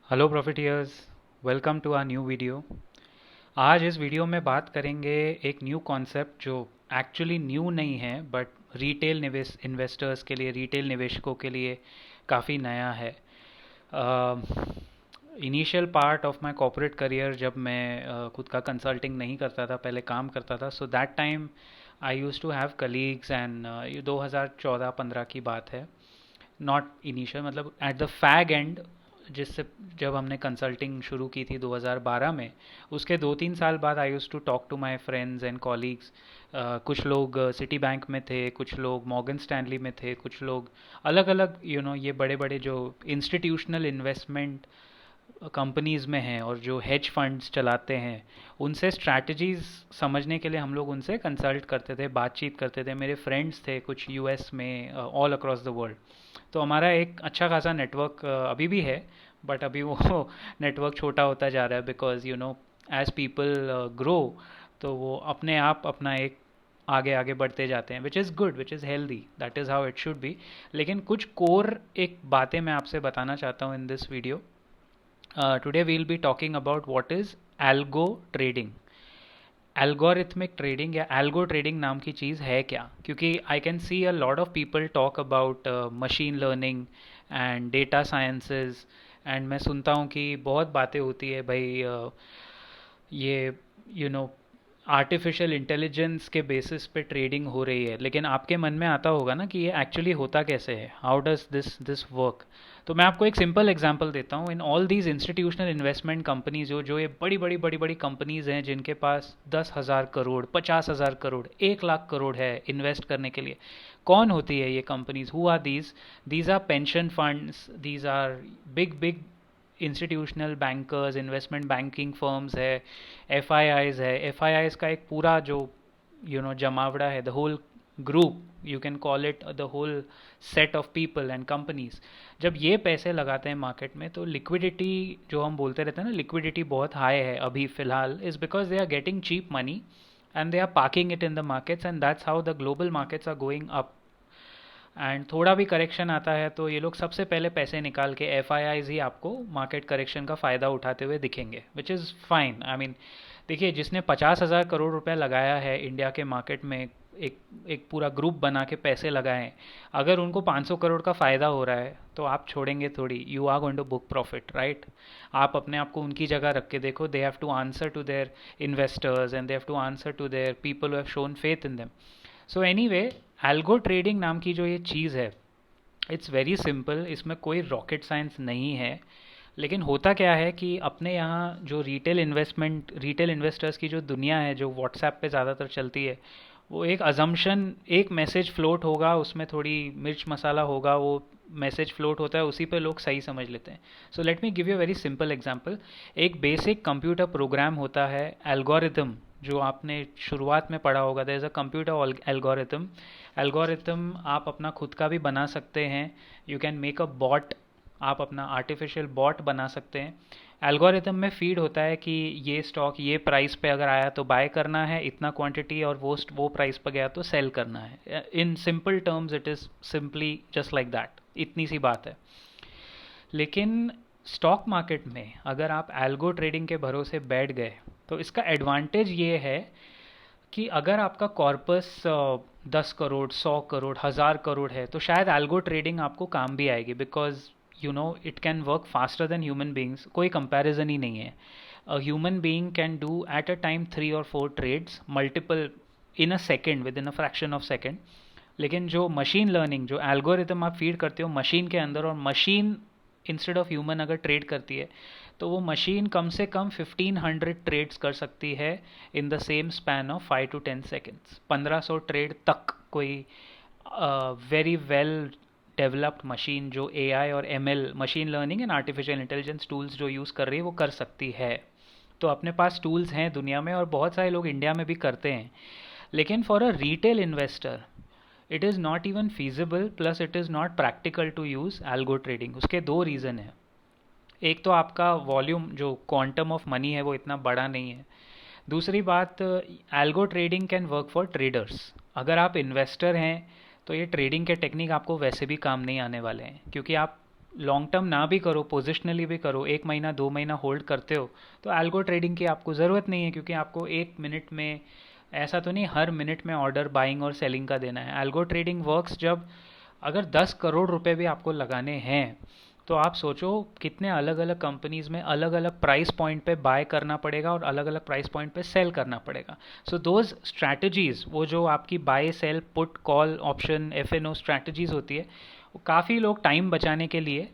Hello profiteers, welcome to our new video. आज इस video में बात करेंगे एक न्यू कॉन्सेप्ट जो एक्चुअली न्यू नहीं है बट रिटेल निवेश इन्वेस्टर्स के लिए, रिटेल निवेशकों के लिए काफ़ी नया है। Initial part of my corporate career जब मैं खुद का कंसल्टिंग नहीं करता था, पहले काम करता था, so that time I used to have colleagues and ये 2014-15 की बात है। नॉट इनिशियल, मतलब एट द फैग एंड, जिससे जब हमने कंसल्टिंग शुरू की थी 2012 में, उसके 2-3 साल बाद I used to talk to my friends and colleagues. कुछ लोग सिटी बैंक में थे, कुछ लोग मॉर्गन स्टैनली में थे, कुछ लोग अलग अलग ये बड़े बड़े जो इंस्टीट्यूशनल इन्वेस्टमेंट कंपनीज में हैं और जो हेज फंड्स चलाते हैं, उनसे स्ट्रैटेजीज समझने के लिए हम लोग उनसे कंसल्ट करते थे, बातचीत करते थे। मेरे फ्रेंड्स थे कुछ यूएस में, ऑल अक्रॉस द वर्ल्ड। तो हमारा एक अच्छा खासा नेटवर्क अभी भी है, बट अभी वो नेटवर्क छोटा होता जा रहा है बिकॉज एज पीपल ग्रो, तो वो अपने आप अपना एक आगे आगे बढ़ते जाते हैं, which is good, which is healthy, that is how it should be. लेकिन कुछ कोर एक बातें मैं आपसे बताना चाहता हूँ in this video. Today we'll be talking about what is algo trading। Algorithmic trading या एल्गो ट्रेडिंग नाम की चीज़ है क्या? क्योंकि I can see a lot of people talk about machine learning and data sciences, and मैं सुनता हूँ कि बहुत बातें होती है भाई, ये यू नो आर्टिफिशियल इंटेलिजेंस के बेसिस पे ट्रेडिंग हो रही है। लेकिन आपके मन में आता होगा ना कि ये एक्चुअली होता कैसे है, हाउ डज दिस वर्क। तो मैं आपको एक सिंपल एग्जांपल देता हूँ। In all these institutional investment companies, जो ये बड़ी बड़ी कंपनीज हैं जिनके पास 10,000 करोड़, 50,000 करोड़, 1 लाख करोड़ है इन्वेस्ट करने के लिए, कौन होती है ये companies? Who are these? These are pension funds, these are big big institutional bankers, investment banking firms है, एफ आई आईज है। एफ आई आईज का एक पूरा जो जमावड़ा है, the whole group, you can call it the whole set of people and companies. जब ये पैसे लगाते हैं मार्केट में, तो लिक्विडिटी, जो हम बोलते रहते हैं ना, लिक्विडिटी बहुत हाई है अभी फ़िलहाल, is because they are getting cheap money and they are parking it in the markets, and that's how the global markets are going up. And थोड़ा भी करेक्शन आता है तो ये लोग सबसे पहले पैसे निकाल के, एफ आई आईज ही आपको मार्केट करेक्शन का फ़ायदा उठाते हुए दिखेंगे, which is fine. I mean, देखिए, जिसने 50,000 करोड़ रुपए लगाया है इंडिया के मार्केट में, एक एक पूरा ग्रुप बना के पैसे लगाए हैं, अगर उनको 500 करोड़ का फ़ायदा हो रहा है तो आप छोड़ेंगे थोड़ी? You are going to book profit, right? आप अपने आप को उनकी जगह रख के देखो। They have to answer to their investors and they have to answer to their people who have shown faith in them. So anyway, algo trading नाम की जो ये चीज़ है, इट्स वेरी सिंपल, इसमें कोई रॉकेट साइंस नहीं है। लेकिन होता क्या है कि अपने यहाँ जो रिटेल इन्वेस्टर्स की जो दुनिया है, जो व्हाट्सएप पे ज़्यादातर चलती है, वो एक अजम्पशन, एक मैसेज फ्लोट होगा, उसमें थोड़ी मिर्च मसाला होगा, वो मैसेज फ्लोट होता है, उसी पे लोग सही समझ लेते हैं। So let me give you a very simple example. एक बेसिक कंप्यूटर प्रोग्राम होता है, एल्गोरिथम, जो आपने शुरुआत में पढ़ा होगा, there is a computer algorithm. Algorithm आप अपना खुद का भी बना सकते हैं, you can make a bot, आप अपना आर्टिफिशियल बॉट बना सकते हैं। एल्गोरिथम में फीड होता है कि ये स्टॉक ये प्राइस पे अगर आया तो बाय करना है, इतना क्वांटिटी, और वो प्राइस पे गया तो सेल करना है। In simple terms it is simply just like that, इतनी सी बात है। लेकिन स्टॉक मार्केट में अगर आप एल्गो ट्रेडिंग के भरोसे बैठ गए, तो इसका एडवांटेज ये है कि अगर आपका कॉर्पस 10 करोड़, 100 करोड़, 1000 करोड़ है, तो शायद एल्गो ट्रेडिंग आपको काम भी आएगी, because it can work faster than human beings, कोई कंपैरिजन ही नहीं है। A human being can do at a time 3 और 4 trades, multiple, in a second, within a fraction of second. लेकिन जो मशीन लर्निंग, जो एल्गोरिथम आप feed करते हो मशीन के अंदर, और मशीन इंस्टेड ऑफ ह्यूमन अगर ट्रेड करती है, तो वो मशीन कम से कम 1500 ट्रेड्स कर सकती है in the same span of 5 to 10 seconds. 1500 trade तक कोई वेरी वेल डेवलप्ड मशीन, जो एआई और ML, machine learning and artificial intelligence tools जो यूज़ कर रही है, वो कर सकती है। तो अपने पास टूल्स हैं दुनिया में, और बहुत सारे लोग इंडिया में भी करते हैं। लेकिन for a retail investor it is not even feasible, plus it is not practical to use algo trading. उसके दो रीज़न हैं। एक तो आपका वॉल्यूम, जो क्वांटम ऑफ मनी है, वो इतना बड़ा नहीं है। दूसरी बात, algo trading can work for traders. अगर आप इन्वेस्टर हैं तो ये ट्रेडिंग के टेक्निक आपको वैसे भी काम नहीं आने वाले हैं, क्योंकि आप लॉन्ग टर्म ना भी करो, पोजिशनली भी करो, 1 महीना 2 महीना होल्ड करते हो, तो एल्गो ट्रेडिंग की आपको ज़रूरत नहीं है, क्योंकि आपको 1 मिनट में, ऐसा तो नहीं हर मिनट में ऑर्डर बाइंग और सेलिंग का देना है। एल्गो ट्रेडिंग वर्क्स जब, अगर 10 करोड़ रुपए भी आपको लगाने हैं, तो आप सोचो कितने अलग अलग कंपनीज में अलग अलग प्राइस पॉइंट पे बाय करना पड़ेगा और अलग अलग प्राइस पॉइंट पे सेल करना पड़ेगा। सो दोज स्ट्रैटेजीज, वो जो आपकी buy sell put call option F strategies होती है, वो काफ़ी लोग टाइम बचाने के लिए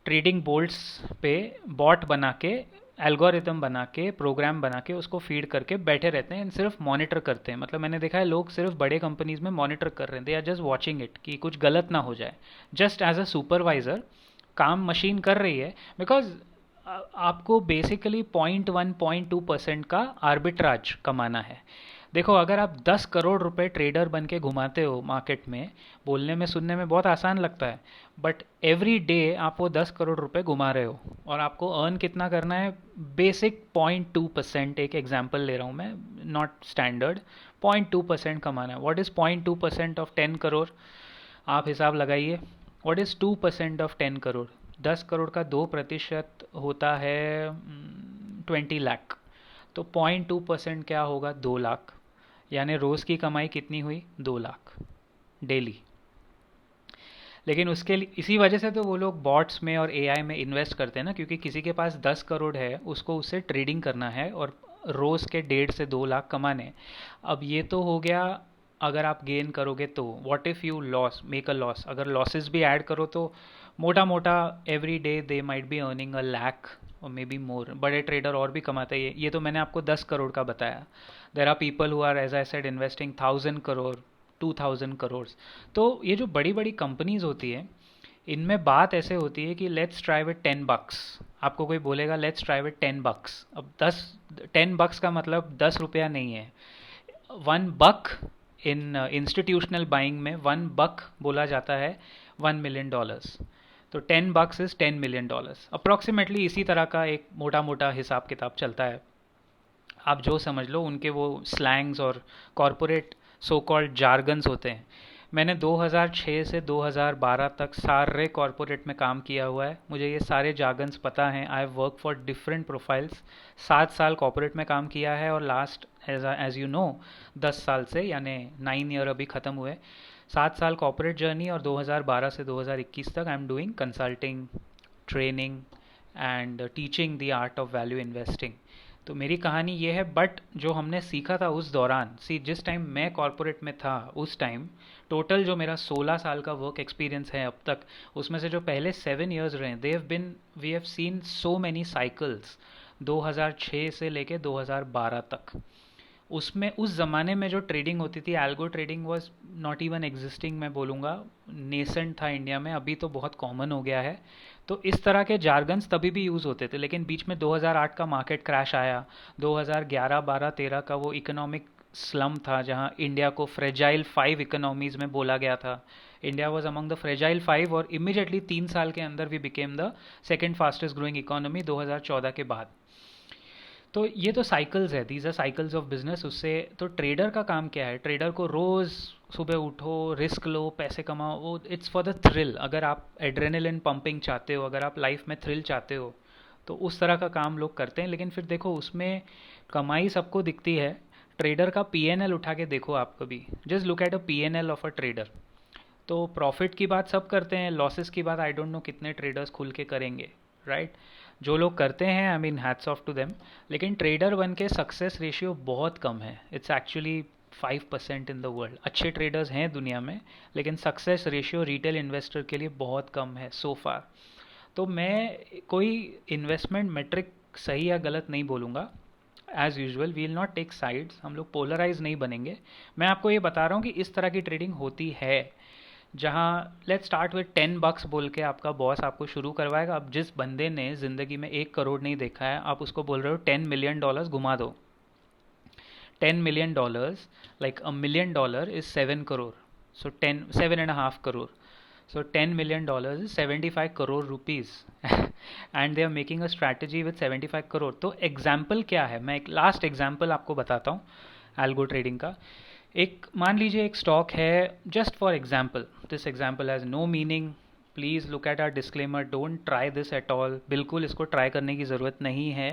ट्रेडिंग बोल्ट्स पे बॉट बना के, एल्गोरिथम बना के, प्रोग्राम बना के उसको फीड करके बैठे रहते हैं, सिर्फ मॉनिटर करते हैं। मतलब मैंने देखा है लोग सिर्फ बड़े कंपनीज में मॉनिटर कर रहे हैं, they are just watching it कि कुछ गलत ना हो जाए, जस्ट एज अ सुपरवाइजर काम मशीन कर रही है। बिकॉज आपको बेसिकली 0.1 0.2% का आर्बिट्राज कमाना है। देखो, अगर आप 10 करोड़ रुपए ट्रेडर बन के घुमाते हो मार्केट में, बोलने में सुनने में बहुत आसान लगता है, बट एवरी डे आप वो 10 करोड़ रुपए घुमा रहे हो, और आपको अर्न कितना करना है? बेसिक 0.2%, एक एग्जांपल ले रहा हूँ मैं, नॉट स्टैंडर्ड, 0.2% कमाना है। What is 0.2% of 10 crore? आप हिसाब लगाइए, what is 2% of 10 crore? 10 crore का 2% होता है 20 लाख। तो 0.2% क्या होगा? 2 लाख। यानी रोज़ की कमाई कितनी हुई? 2 लाख डेली। लेकिन उसके लिए, इसी वजह से तो वो लोग बॉट्स में और एआई में इन्वेस्ट करते हैं ना, क्योंकि किसी के पास 10 करोड़ है, उसको उससे ट्रेडिंग करना है और रोज़ के 1.5 से 2 लाख कमाने। अब ये तो हो गया अगर आप गेन करोगे तो। What if you loss, make a loss? अगर लॉसेस भी ऐड करो तो मोटा मोटा every day they might be earning अ लाख और मे बी मोर। बड़े ट्रेडर और भी कमाते हैं। ये तो मैंने आपको 10 करोड़ का बताया। There are people who are, as I said, investing 1,000 crore, 2,000 crore. तो ये जो बड़ी बड़ी कंपनीज होती है, इनमें बात ऐसे होती है कि लेट्स ट्राई विद 10 bucks। आपको कोई बोलेगा लेट्स ट्राई विद 10 bucks। अब 10 bucks का मतलब 10 रुपया नहीं है। 1 buck इन इंस्टीट्यूशनल बाइंग में 1 buck बोला जाता है $1 million। तो 10 bucks इज $10 million। अप्रॉक्सीमेटली इसी तरह का एक मोटा मोटा हिसाब किताब चलता है। आप जो समझ लो, उनके वो स्लैंग्स और कॉरपोरेट सो कॉल्ड जार्गन्स होते हैं। मैंने 2006 से 2012 तक सारे कॉरपोरेट में काम किया हुआ है, मुझे ये सारे जार्गन्स पता हैं। I have work for different profiles. 7 साल कॉरपोरेट में काम किया है, और लास्ट एज यू नो 10 साल से, यानी 9 ईयर अभी ख़त्म हुए। 7 साल कॉरपोरेट जर्नी, और 2012 से 2021 तक I am doing consulting, training and teaching the art of value investing. तो मेरी कहानी ये है। बट जो हमने सीखा था उस दौरान, जिस टाइम मैं कॉरपोरेट में था, उस टाइम टोटल जो मेरा 16 साल का वर्क एक्सपीरियंस है अब तक, उसमें से जो पहले 7 ईयर्स रहे, we have seen so many cycles. 2006 से लेके 2012 तक, उसमें उस ज़माने में जो ट्रेडिंग होती थी, algo trading was not even existing, मैं बोलूँगा नेसेंट था इंडिया में। अभी तो बहुत कॉमन हो गया है। तो इस तरह के जार्गन्स तभी भी यूज़ होते थे, लेकिन बीच में 2008 का मार्केट क्रैश आया। 2011, 12, 13 का वो इकोनॉमिक स्लम था, जहां इंडिया को फ्रेजाइल 5 इकोनॉमीज़ में बोला गया था। India was among the fragile 5, और इमीडिएटली 3 साल के अंदर we became the second fastest growing economy 2014 के बाद। तो ये तो साइकिल्स है, these are cycles of business. उससे तो ट्रेडर का काम क्या है? ट्रेडर को रोज़ सुबह उठो, रिस्क लो, पैसे कमाओ, वो इट्स फॉर द थ्रिल। अगर आप एड्रेनलिन पंपिंग चाहते हो, अगर आप लाइफ में थ्रिल चाहते हो, तो उस तरह का काम लोग करते हैं। लेकिन फिर देखो, उसमें कमाई सबको दिखती है। ट्रेडर का पीएनएल उठा के देखो आप कभी, just look at a PNL of a trader. तो प्रॉफिट की बात सब करते हैं, लॉसेस की बात आई डोंट नो कितने ट्रेडर्स खुल के करेंगे, राइट? जो लोग करते हैं, I mean hats off to them. लेकिन ट्रेडर बन के सक्सेस रेशियो बहुत कम है। It's actually 5% in the world. अच्छे ट्रेडर्स हैं दुनिया में, लेकिन सक्सेस रेशियो रिटेल इन्वेस्टर के लिए बहुत कम है सो फार। तो मैं कोई इन्वेस्टमेंट मेट्रिक सही या गलत नहीं बोलूँगा। As usual we will not take sides, हम लोग पोलराइज नहीं बनेंगे। मैं आपको ये बता रहा हूँ कि इस तरह की ट्रेडिंग होती है, जहाँ लेट्स स्टार्ट विद 10 bucks बोल के आपका बॉस आपको शुरू करवाएगा। अब जिस बंदे ने ज़िंदगी में 1 करोड़ नहीं देखा है, आप उसको बोल रहे हो $10 million घुमा दो। $10 million, like $1 million is 7 crore, so 7.5 crore, so $10 million is 75 crore rupees and they are making a strategy with 75 crore। तो एग्जाम्पल क्या है? मैं एक लास्ट एग्जाम्पल आपको बताता हूँ एल्गो ट्रेडिंग का। एक मान लीजिए एक स्टॉक है, just for example, this example has no meaning, please look at our disclaimer, don't try this at all, बिल्कुल इसको ट्राई करने की ज़रूरत नहीं है।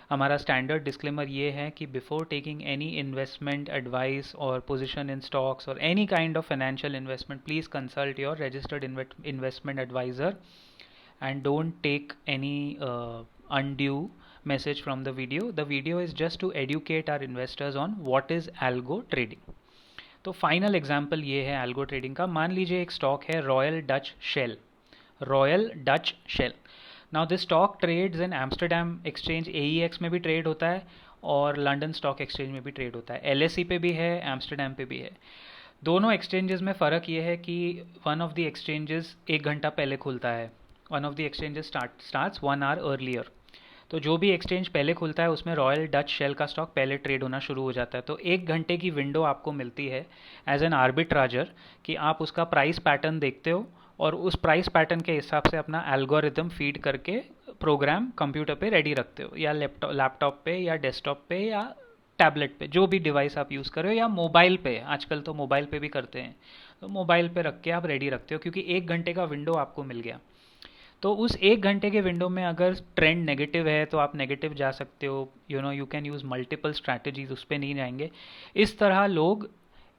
हमारा स्टैंडर्ड डिस्क्लेमर ये है कि before taking any investment advice और पोजीशन इन स्टॉक्स और any kind of financial investment, please consult your registered investment adviser and don't take any undue message from the video. The video is just to educate our investors on what is algo trading. तो final example ये है algo trading का। मान लीजिए एक stock है Royal Dutch Shell, Royal Dutch Shell. Now this stock trades in Amsterdam exchange, AEX में भी ट्रेड होता है और लंदन स्टॉक एक्सचेंज में भी ट्रेड होता है, LSE पे भी है, एम्स्टरडेम पे भी है। दोनों एक्सचेंजेस में फ़र्क ये है कि वन ऑफ द एक्सचेंजेस 1 घंटा पहले खुलता है, one of the exchanges starts 1 hour earlier. तो जो भी एक्सचेंज पहले खुलता है उसमें रॉयल डच शेल का स्टॉक पहले ट्रेड होना शुरू हो जाता है। तो 1 घंटे की विंडो आपको मिलती है एज एन आर्बिट्राजर कि आप उसका प्राइस पैटर्न देखते हो और उस प्राइस पैटर्न के हिसाब से अपना एल्गोरिदम फीड करके प्रोग्राम कंप्यूटर पे रेडी रखते हो, या लैपटॉप पे या डेस्कटॉप पे या टैबलेट पे, जो भी डिवाइस आप यूज़ कर रहे हो, या मोबाइल पे, आजकल तो मोबाइल पे भी करते हैं, तो मोबाइल पे रख के आप रेडी रखते हो क्योंकि 1 घंटे का विंडो आपको मिल गया। तो उस 1 घंटे के विंडो में अगर ट्रेंड नेगेटिव है तो आप नेगेटिव जा सकते हो, you can use multiple strategies, उस पर नहीं जाएंगे। इस तरह लोग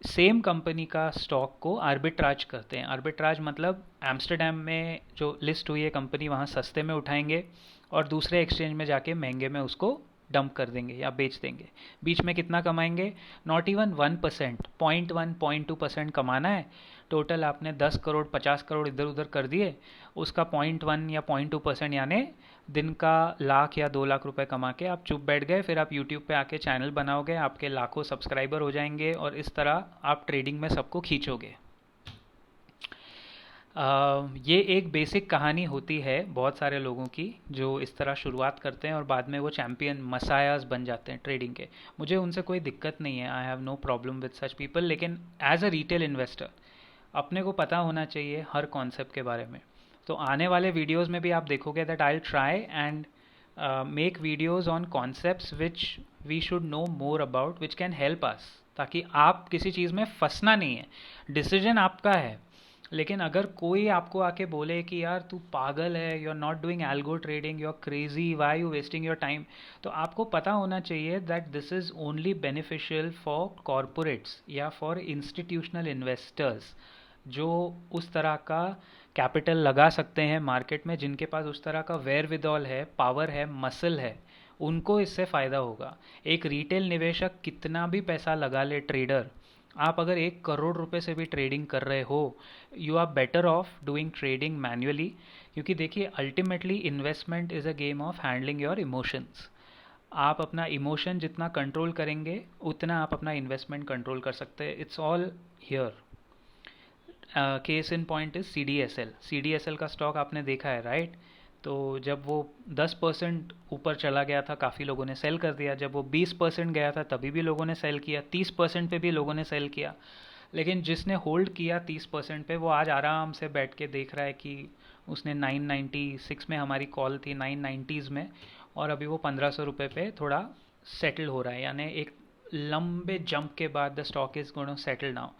सेम कंपनी का स्टॉक को आर्बिट्राज करते हैं। आर्बिट्राज मतलब एम्स्टरडेम में जो लिस्ट हुई है कंपनी वहाँ सस्ते में उठाएंगे और दूसरे एक्सचेंज में जाके महंगे में उसको डंप कर देंगे या बेच देंगे। बीच में कितना कमाएंगे? नॉट इवन 1%, 0.1-0.2% कमाना है। टोटल आपने 10 करोड़ 50 करोड़ इधर उधर कर दिए, उसका 0.1 या 0.2% यानी दिन का लाख या 2 लाख रुपए कमा के आप चुप बैठ गए। फिर आप यूट्यूब पे आके चैनल बनाओगे, आपके लाखों सब्सक्राइबर हो जाएंगे और इस तरह आप ट्रेडिंग में सबको खींचोगे। ये एक बेसिक कहानी होती है बहुत सारे लोगों की जो इस तरह शुरुआत करते हैं और बाद में वो चैम्पियन मसायाज बन जाते हैं ट्रेडिंग के। मुझे उनसे कोई दिक्कत नहीं है, I have no problem with such people, लेकिन एज अ रिटेल इन्वेस्टर अपने को पता होना चाहिए हर कॉन्सेप्ट के बारे में। तो आने वाले वीडियोस में भी आप देखोगे that I will try and make videos on concepts which we should know more about, which can help us, ताकि आप किसी चीज़ में फंसना नहीं है। डिसीजन आपका है, लेकिन अगर कोई आपको आके बोले कि यार तू पागल है, you are not doing algo trading, you are crazy, why you wasting your time, तो आपको पता होना चाहिए that this is only beneficial for corporates या फॉर इंस्टीट्यूशनल इन्वेस्टर्स जो उस तरह का कैपिटल लगा सकते हैं मार्केट में, जिनके पास उस तरह का वेयर विदॉल है, पावर है, मसल है, उनको इससे फ़ायदा होगा। एक रिटेल निवेशक कितना भी पैसा लगा ले, ट्रेडर, आप अगर 1 करोड़ रुपए से भी ट्रेडिंग कर रहे हो, you are better off doing trading manually. क्योंकि देखिए ultimately investment is a game of handling your emotions. आप अपना इमोशन जितना कंट्रोल करेंगे उतना आप अपना इन्वेस्टमेंट कंट्रोल कर सकते हैं। It's all here. Case in point is CDSL का स्टॉक आपने देखा है, राइट? तो जब वो 10% ऊपर चला गया था काफ़ी लोगों ने सेल कर दिया, जब वो 20% गया था तभी भी लोगों ने सेल किया, 30% पे भी लोगों ने सेल किया। लेकिन जिसने होल्ड किया 30% पे, वो आज आराम से बैठ के देख रहा है कि उसने 996 में हमारी कॉल थी, 990s में, और अभी वो 1500 रुपये पे थोड़ा सेटल हो रहा है, यानी एक लंबे जंप के बाद the stock is going to settle now.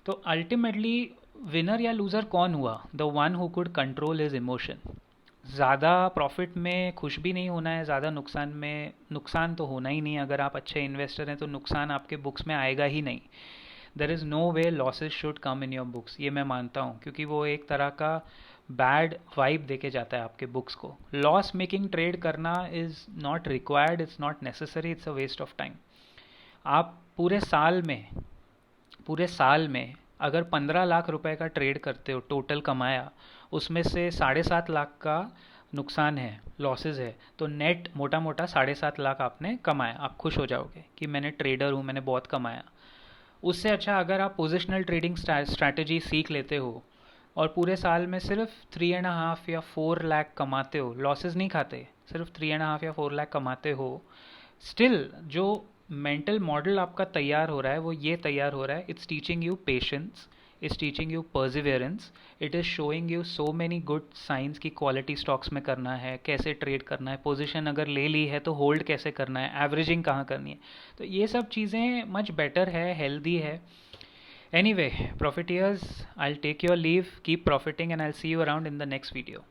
तो अल्टीमेटली विनर या लूज़र कौन हुआ? The one who could control his emotion. ज़्यादा प्रॉफिट में खुश भी नहीं होना है, ज़्यादा नुकसान में, नुकसान तो होना ही नहीं। अगर आप अच्छे इन्वेस्टर हैं तो नुकसान आपके बुक्स में आएगा ही नहीं। There is no way losses should come in your books, ये मैं मानता हूँ, क्योंकि वो एक तरह का बैड वाइब देके जाता है आपके बुक्स को। लॉस मेकिंग ट्रेड करना is not required, it's not necessary, it's a waste of time. आप पूरे साल में अगर 15 लाख रुपए का ट्रेड करते हो, टोटल कमाया, उसमें से 7.5 लाख का नुकसान है, लॉसेस है, तो नेट मोटा मोटा 7.5 लाख आपने कमाया। आप खुश हो जाओगे कि मैंने ट्रेडर हूँ, मैंने बहुत कमाया। उससे अच्छा अगर आप पोजिशनल ट्रेडिंग स्ट्रैटेजी सीख लेते हो और पूरे साल में सिर्फ 3.5 या 4 लाख कमाते हो, लॉसेस नहीं खाते, सिर्फ 3.5 या 4 लाख कमाते हो, स्टिल जो मेंटल मॉडल आपका तैयार हो रहा है वो ये तैयार हो रहा है, it's teaching you patience, it's teaching you perseverance, it is showing you so many good science की क्वालिटी स्टॉक्स में करना है, कैसे ट्रेड करना है, पोजीशन अगर ले ली है तो होल्ड कैसे करना है, एवरेजिंग कहाँ करनी है। तो ये सब चीज़ें मच बेटर है, हेल्दी है। Anyway, profiteers, I'll take your leave. Keep profiting, and I'll see you around in the next video.